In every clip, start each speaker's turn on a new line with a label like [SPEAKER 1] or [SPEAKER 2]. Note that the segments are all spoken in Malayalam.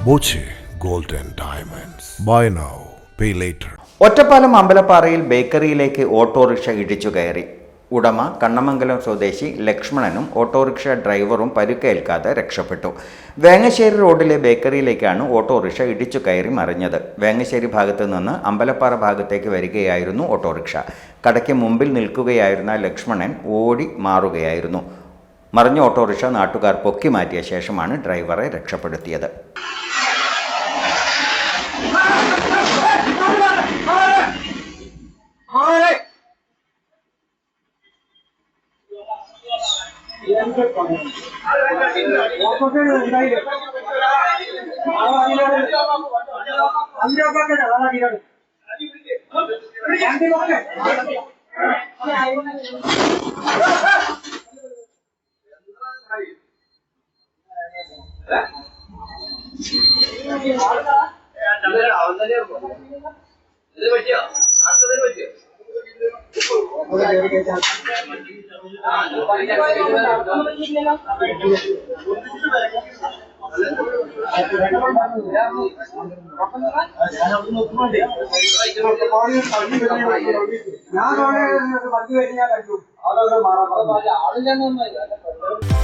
[SPEAKER 1] Boche gold and diamonds. Buy now pay later.
[SPEAKER 2] Ottapalam അമ്പലപ്പാറയിൽ ബേക്കറിയിലേക്ക് ഓട്ടോറിക്ഷ ഇടിച്ചു കയറി. ഉടമ കണ്ണമംഗലം സ്വദേശി ലക്ഷ്മണനും ഓട്ടോറിക്ഷ ഡ്രൈവറും പരുക്കേൽക്കാതെ രക്ഷപ്പെട്ടു. വേങ്ങശ്ശേരി റോഡിലെ ബേക്കറിയിലേക്കാണ് ഓട്ടോറിക്ഷ ഇടിച്ചു കയറി മറിഞ്ഞത്. വേങ്ങശ്ശേരി ഭാഗത്ത് നിന്ന് അമ്പലപ്പാറ ഭാഗത്തേക്ക് വരികയായിരുന്നു ഓട്ടോറിക്ഷ. കടയ്ക്ക് മുമ്പിൽ നിൽക്കുകയായിരുന്ന ലക്ഷ്മണൻ ഓടി മാറുകയായിരുന്നു. മറിഞ്ഞ ഓട്ടോറിക്ഷ നാട്ടുകാർ പൊക്കി മാറ്റിയ ശേഷമാണ് ഡ്രൈവറെ രക്ഷപ്പെടുത്തിയത്.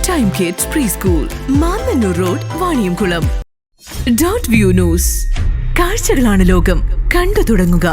[SPEAKER 3] Time Kids Preschool, Manannur Road, Vaniyamkulam. Dot View News. കാഴ്ചകളാണ് ലോകം, കണ്ടു തുടങ്ങുക.